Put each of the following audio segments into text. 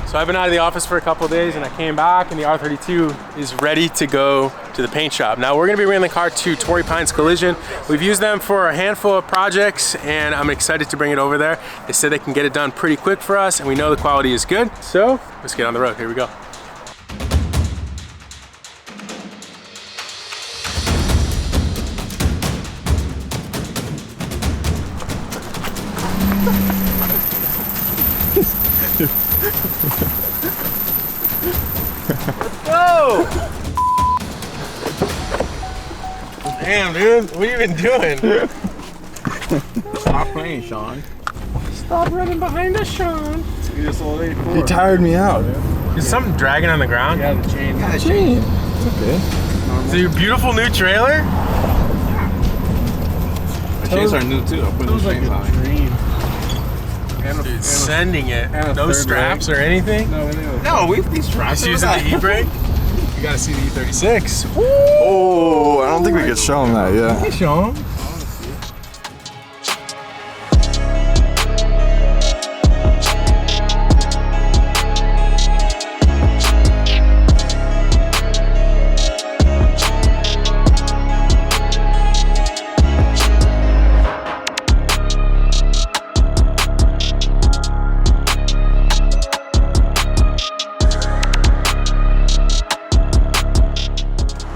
So I've been out of the office for a couple of days and I came back and the R32 is ready to go to the paint shop. Now we're gonna be bringing the car to Torrey Pines Collision. We've used them for a handful of projects and I'm excited to bring it over there. They said they can get it done pretty quick for us and we know the quality is good. So let's get on the road, here we go. Let's go! Damn, dude, what have you been doing? Stop playing, Sean. Stop running behind us, Sean. He tired me out, dude. Is something dragging on the ground? Yeah, the chain. Yeah, the chain. It's okay. So your beautiful new trailer? The chains are new too. I'll put the chains on. Dude, sending it. No straps or anything? No, we have these straps. Just using the e-brake? You gotta see the E36. Woo! Oh, I don't think we could show him that yet. You can show him.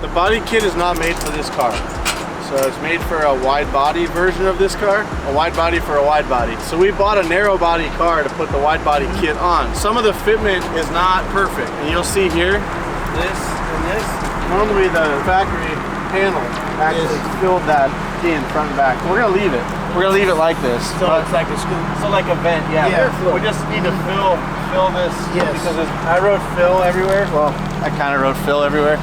The body kit is not made for this car. So it's made for a wide body version of this car, a wide body for a wide body. So we bought a narrow body car to put the wide body kit on. Some of the fitment is not perfect. And you'll see here, this and this. Normally the factory panel actually filled that in front and back. We're gonna leave it. We're gonna leave it like this. So it's like a scoop. So like a vent, yeah. We just need to fill this because I wrote fill everywhere. Well, I kind of wrote fill everywhere.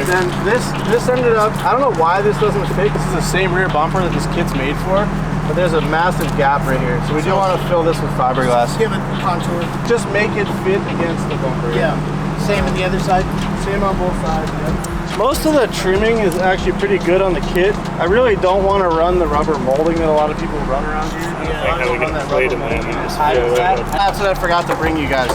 Then this ended up, I don't know why this doesn't fit. This is the same rear bumper that this kit's made for, but there's a massive gap right here. So we do want to fill this with fiberglass. Give it contour. Just make it fit against the bumper. Yeah. Same on the other side? Same on both sides, yeah. Most of the trimming is actually pretty good on the kit. I really don't want to run the rubber molding that a lot of people run around here. That's what I forgot to bring you guys.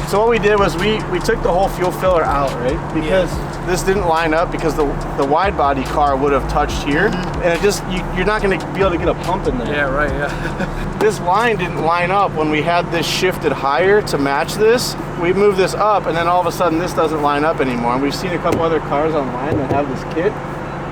So what we did was we took the whole fuel filler out, right? Because this didn't line up because the wide body car would have touched here, and it just you're not going to be able to get a pump in there. Yeah, right, yeah. This line didn't line up when we had this shifted higher to match this. We moved this up and then all of a sudden this doesn't line up anymore. And we've seen a couple other cars online that have this kit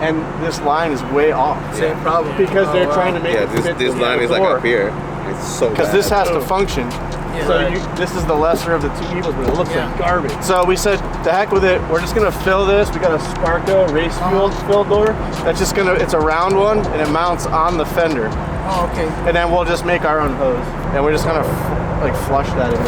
and this line is way off. Same problem. Because they're trying to make it fit. This line is like up here. It's so bad. Because this has to function. Yeah, so this is the lesser of the two evils, but it looks like garbage. So we said, to heck with it, we're just gonna fill this. We got a Sparco race fuel fill door. That's just it's a round one and it mounts on the fender. Oh, okay. And then we'll just make our own hose. And we're just gonna like flush that in.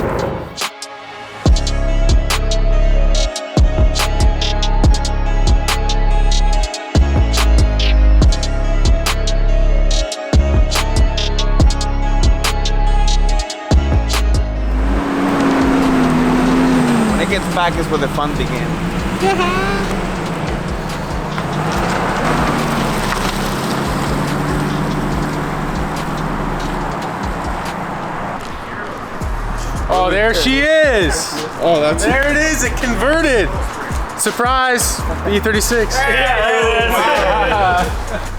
Gets back is where the fun begins. Oh, there she is. Oh, that's there it is. It converted. Surprise! The E36.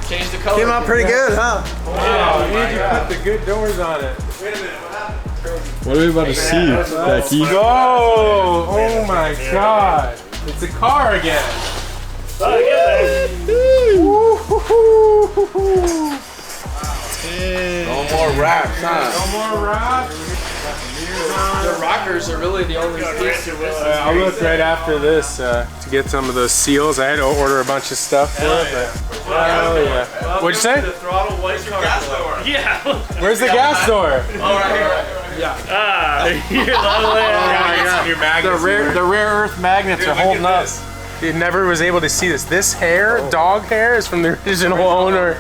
Change the color. came out pretty good, huh? Wow, and you put the good doors on it. Wait a minute, what happened? What are we about to see, Becky? Go! Oh my god! It's a car again. No more wraps, huh? No more wraps. The rockers are really the only piece of this. I'll look right after this to get some of those seals. I had to order a bunch of stuff for it, but oh yeah. What'd you say? The throttle white car. Gas door. Yeah. Where's the gas door? Oh, right here. Yeah. The rare earth magnets are holding up. It never was able to see this. This hair, dog hair, is from the original owner.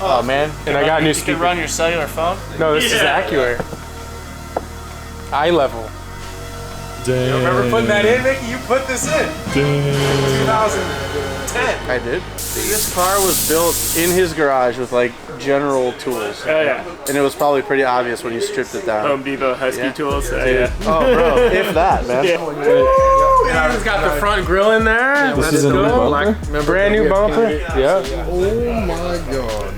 Oh man. And I got new You speakers. can run your cellular phone? No, this is Accurate. Eye level. Damn. Remember putting that in, Mickey? You put this in. Damn. 2010. I did. This car was built in his garage with like general tools. Oh yeah. And it was probably pretty obvious when you stripped it down. Home Depot Husky Yeah. tools. Yeah. Oh, bro, if that, man. Yeah, it's got the front grille in there. This is a new bumper? Brand new bumper. Yeah. Oh my god.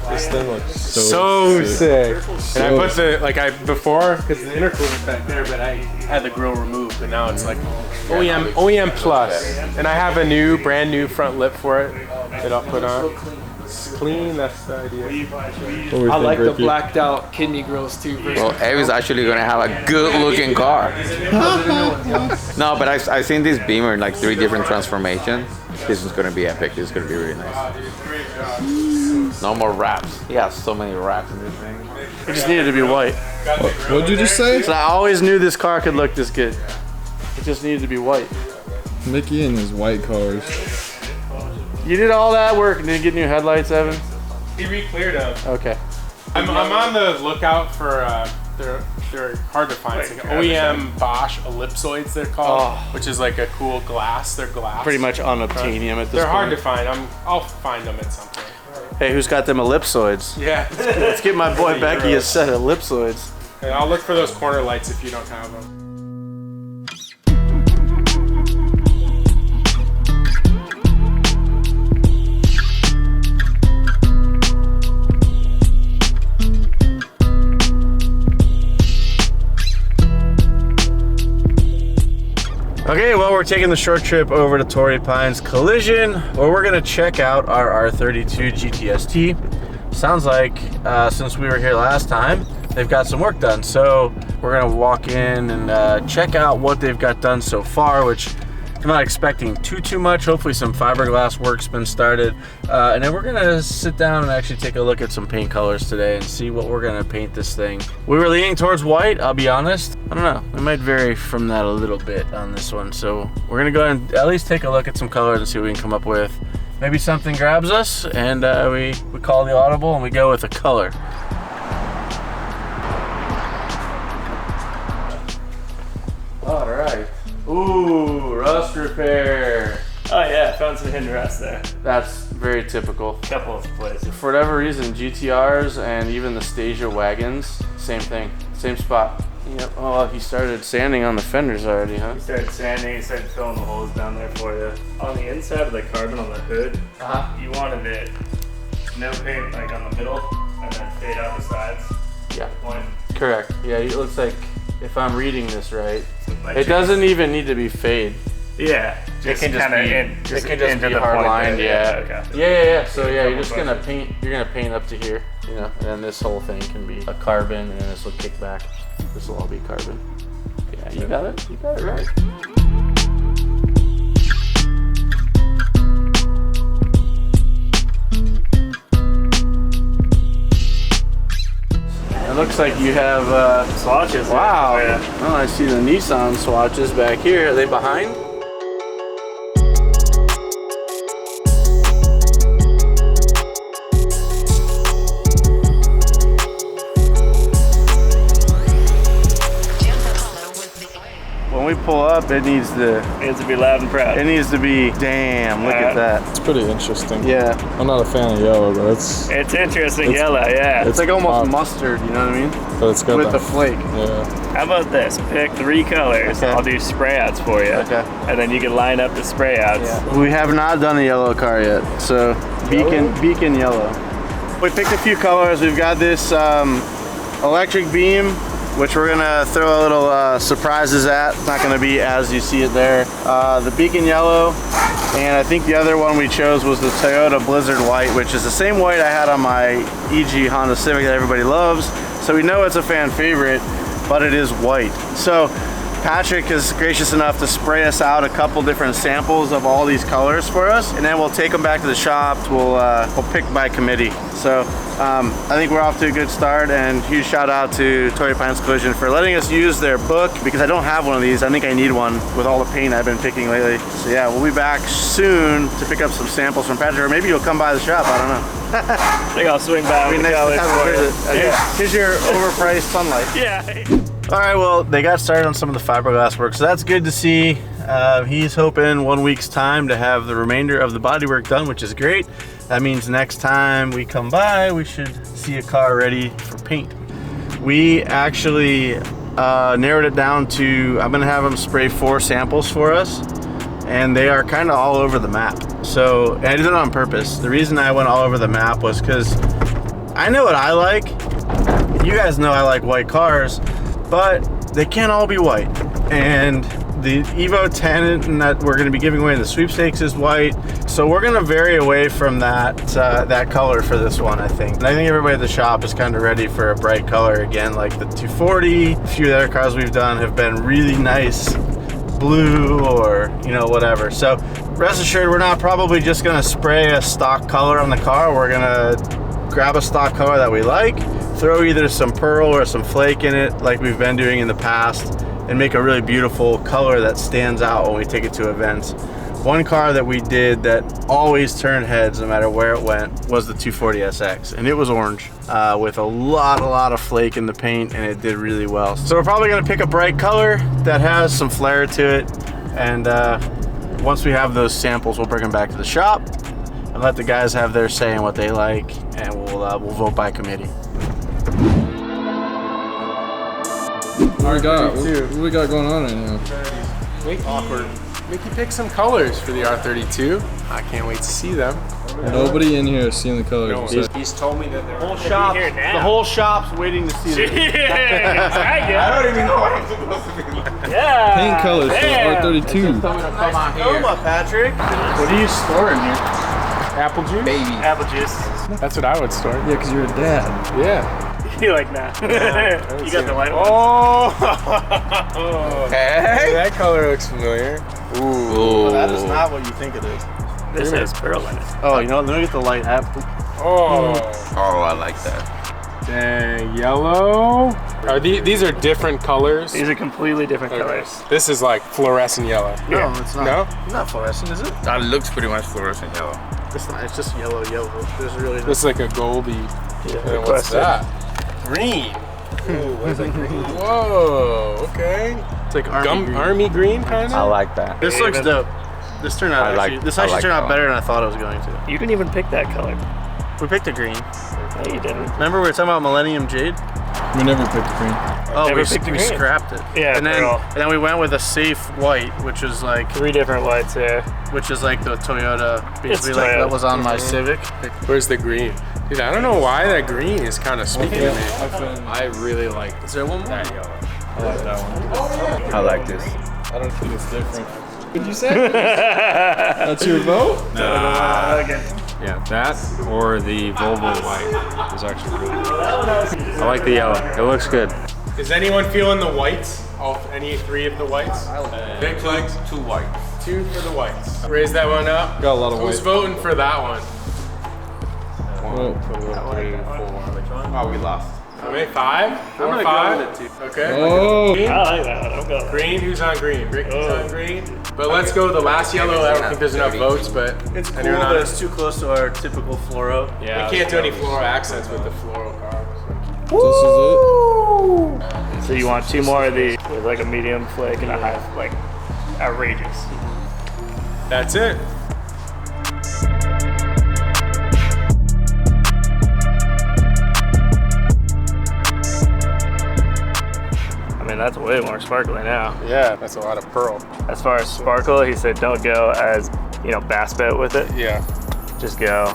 This thing looks So sick. And I So put the, before, because the intercooler's back there, but I had the grill removed, but now it's like OEM Plus. And I have a brand new front lip for it that I'll put on. It's clean, that's the idea. I like the blacked out kidney grills too. Well, Avi's actually gonna have a good looking car. No, but I've seen this Beamer in like 3 different transformations. This is gonna be epic. This is gonna be really nice. No more wraps. He has so many wraps in this thing. It just needed to be white. What'd you just say? So I always knew this car could look this good. It just needed to be white. Mickey and his white cars. You did all that work and didn't get new headlights, Evan? He re-cleared them. Okay. I'm on the lookout for, they're hard to find. It's like OEM Bosch ellipsoids, they're called, which is like a cool glass. They're glass. Pretty much unobtainium at this They're point. hard to find. I'll find them at some point. Hey, who's got them ellipsoids? Yeah. Let's get my boy Becky a set of ellipsoids. And I'll look for those corner lights if you don't have them. Okay, well, we're taking the short trip over to Torrey Pines Collision, where we're gonna check out our R32 GTS-T. Sounds like since we were here last time, they've got some work done. So we're gonna walk in and check out what they've got done so far, which I'm not expecting too much. Hopefully some fiberglass work's been started. And then we're gonna sit down and actually take a look at some paint colors today and see what we're gonna paint this thing. We were leaning towards white, I'll be honest. I don't know, we might vary from that a little bit on this one. So we're gonna go ahead and at least take a look at some colors and see what we can come up with. Maybe something grabs us and we call the audible and we go with a color. All right. Ooh, rust repair. Oh yeah, found some hidden rust there. That's very typical. Couple of places. For whatever reason, GTRs and even the Stasia wagons, same thing, same spot. Yep. Oh, he started sanding on the fenders already, huh? He started sanding, he started filling the holes down there for you. On the inside of the carbon on the hood, you wanted it no paint like on the middle and then fade out the sides. Yeah. One. Correct. Yeah, it looks like, if I'm reading this right, it doesn't even need to be fade. Yeah. It can just be, into the hard point line, there. yeah. Okay. Yeah. So yeah, you're just gonna paint. You're gonna paint up to here, you know, and then this whole thing can be a carbon, and then this will kick back. This will all be carbon. Yeah, you got it. You got it right. It looks like you have Swatches. wow. Yeah. Oh, I see the Nissan swatches back here. Are they behind? When we pull up, it needs to be loud and proud. It needs to be, damn, look at that. It's pretty interesting. Yeah. I'm not a fan of yellow, but it's Interesting yellow, yeah. It's like almost mustard, you know what I mean? but it's got With the that. flake. Yeah. How about this? Pick 3 colors. Okay. I'll do spray outs for you. Okay. And then you can line up the spray outs. We have not done a yellow car yet, so beacon yellow. We picked a few colors. We've got this electric beam, which we're gonna throw a little surprises at. It's not gonna be as you see it there. The beacon yellow, and I think the other one we chose was the Toyota Blizzard white, which is the same white I had on my EG Honda Civic that everybody loves. So we know it's a fan favorite, but it is white. So Patrick is gracious enough to spray us out a couple different samples of all these colors for us, and then we'll take them back to the shop. We'll pick by committee. So I think we're off to a good start, and huge shout out to Torrey Pines Collision for letting us use their book, because I don't have one of these. I think I need one with all the paint I've been picking lately. So yeah, we'll be back soon to pick up some samples from Patrick, or maybe you'll come by the shop, I don't know. I think I'll swing by. It'd be nice to have a visit. Yeah. Here's your overpriced sunlight. Yeah. All right, well, they got started on some of the fiberglass work, so that's good to see. He's hoping 1 week's time to have the remainder of the bodywork done, which is great. That means next time we come by, we should see a car ready for paint. We actually narrowed it down to, I'm gonna have him spray 4 samples for us, and they are kind of all over the map. So, and I did it on purpose. The reason I went all over the map was because I know what I like. You guys know I like white cars, but they can't all be white. And the Evo 10 that we're gonna be giving away in the sweepstakes is white. So we're gonna vary away from that that color for this one, I think. And I think everybody at the shop is kind of ready for a bright color again, like the 240. A few of the other cars we've done have been really nice blue or, you know, whatever. So rest assured, we're not probably just gonna spray a stock color on the car. We're gonna grab a stock color that we like, throw either some pearl or some flake in it like we've been doing in the past, and make a really beautiful color that stands out when we take it to events. One car that we did that always turned heads no matter where it went was the 240SX, and it was orange with a lot of flake in the paint, and it did really well. So we're probably gonna pick a bright color that has some flair to it, and once we have those samples, we'll bring them back to the shop and let the guys have their say in what they like, and we'll vote by committee. What we got going on right now? Awkward. Mickey picked some colors for the R32. I can't wait to see them. Nobody in here has seen the colors. He's told me that they're The whole shop's waiting to see them. I don't even know what I'm supposed to be like. Yeah. Paint colors for R32. Come on here. Patrick. What do you store in here? apple juice. Baby. Apple juice. That's what I would store. Yeah, because you're a dad. Yeah. You like that? You got the white one. Oh. Hey. That color looks familiar. Ooh. Well, that is not what you think it is. This has pearl in it. Oh, you know what? Let me get the light apple. Oh. Oh, I like that. Dang, yellow. Are these are different colors? These are completely different colors. This is like fluorescent yellow. No, it's not. No? It's not fluorescent, is it? That looks pretty much fluorescent yellow. It's not. It's just yellow. There's really This is like a goldy. Yeah, What's that? Green. Ooh, what is that green? Whoa, okay. It's like army green kind of? I like that. This looks dope. This turned out this actually turned out better than I thought it was going to. You didn't even pick that color. We picked a green. No, you didn't. Remember we were talking about Millennium Jade? We never picked green. Oh, Never we picked the green. scrapped it. Yeah, and then we went with a safe white, which was like 3 different whites here. which is like the Toyota, basically It's like Toyota. that was on my Civic. Where's the green? Dude, I don't know why that green is kind of speaking to me. I really like Is there one more? that yellow. I like that one. I like this. I don't think it's different. What'd you say? That's your vote? Okay. Yeah, that or the Volvo white is actually really good. I like the yellow. It looks good. Is anyone feeling the whites? Any 3 of the whites? Big flags? 2 whites. 2 for the whites. Raise that one up. Got a lot of Who's white. voting for that one? 1, 2, 3, 4. Oh, we lost. How many? 5? 4 or 5? Okay. Oh, Green? I like that one. I'm going. Green? Who's on green? Ricky's on green. But let's go the last yellow. I don't think there's enough votes, but It's cool, anyone on but it? it's too close to our typical fluoro. We can't do any floral accents with the floral carbs. this is So you want 2 more of these with like a medium flake and a high, like outrageous. That's it. I mean, that's way more sparkly now. Yeah, that's a lot of pearl. As far as sparkle, he said don't go as, bass boat with it. Yeah. Just go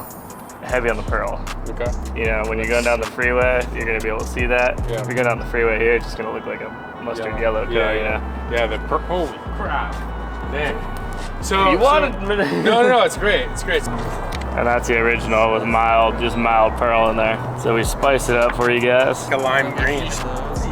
heavy on the pearl. Okay. When you're going down the freeway, you're gonna be able to see that. Yeah. If you're going down the freeway here, it's just gonna look like a mustard yellow car, Yeah, the pearl. Holy crap. Damn. So You wanted No, it's great. It's great. And that's the original with mild pearl in there. So we spiced it up for you guys. Like a lime green. It's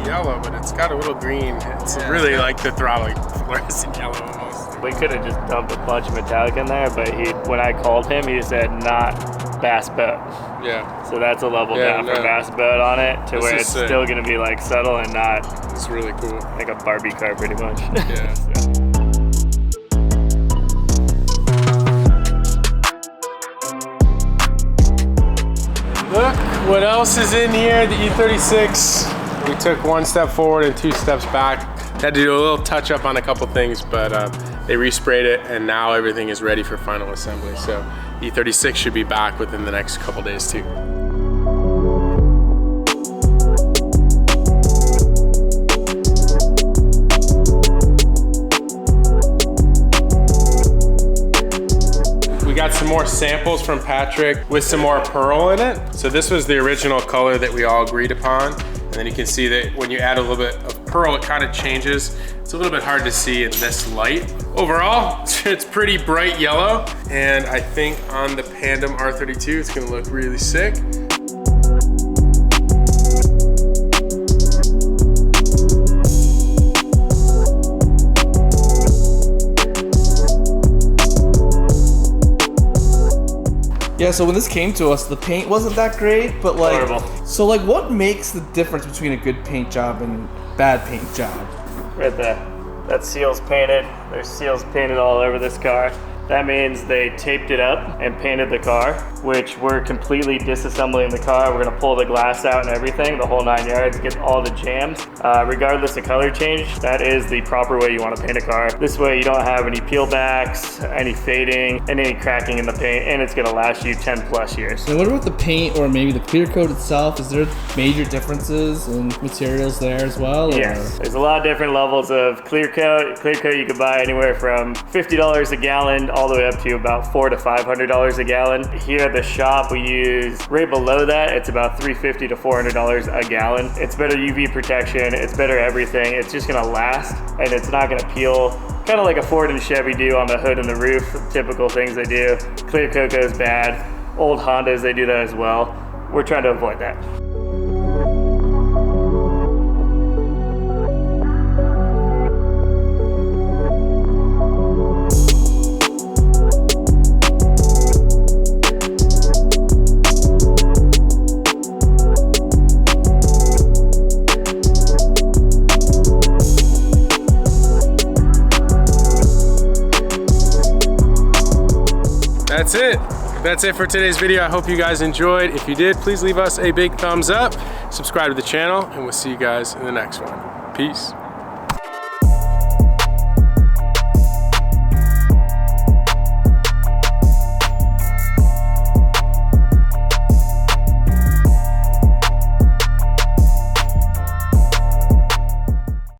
yellow, but it's got a little green. It's really like the throttle, like fluorescent yellow almost. We could have just dumped a bunch of metallic in there, but when I called him, he said not bass boat. Yeah, So that's a level down no. from bass boat on it to This where is it's sick. still gonna be like subtle and not it's really cool. like a Barbie car pretty much. Yeah. What else is in here? The E36. We took 1 step forward and 2 steps back. Had to do a little touch up on a couple things, but they resprayed it and now everything is ready for final assembly. So E36 should be back within the next couple days too. We got some more samples from Patrick with some more pearl in it. So this was the original color that we all agreed upon. And then you can see that when you add a little bit of pearl, it kind of changes. It's a little bit hard to see in this light. Overall, it's pretty bright yellow. And I think on the Pandem R32, it's gonna look really sick. Yeah, so when this came to us, the paint wasn't that great, but like, Horrible. so like what makes the difference between a good paint job and bad paint job? Right there. That seal's painted. There's seals painted all over this car. That means they taped it up and painted the car, which we're completely disassembling the car. We're gonna pull the glass out and everything, the whole 9 yards, get all the jams. Regardless of color change, that is the proper way you wanna paint a car. This way you don't have any peel backs, any fading, and any cracking in the paint, and it's gonna last you 10 plus years. And what about the paint or maybe the clear coat itself? Is there major differences in materials there as well? Or? Yes, there's a lot of different levels of clear coat. Clear coat you could buy anywhere from $50 a gallon all the way up to about $400 to $500 a gallon. Here at the shop, we use right below that. It's about $350 to $400 a gallon. It's better UV protection. It's better everything. It's just gonna last, and it's not gonna peel. Kind of like a Ford and Chevy do on the hood and the roof. Typical things they do. Clear coat goes bad. Old Hondas, they do that as well. We're trying to avoid that. That's it for today's video. I hope you guys enjoyed. If you did, please leave us a big thumbs up, subscribe to the channel, and we'll see you guys in the next one. Peace.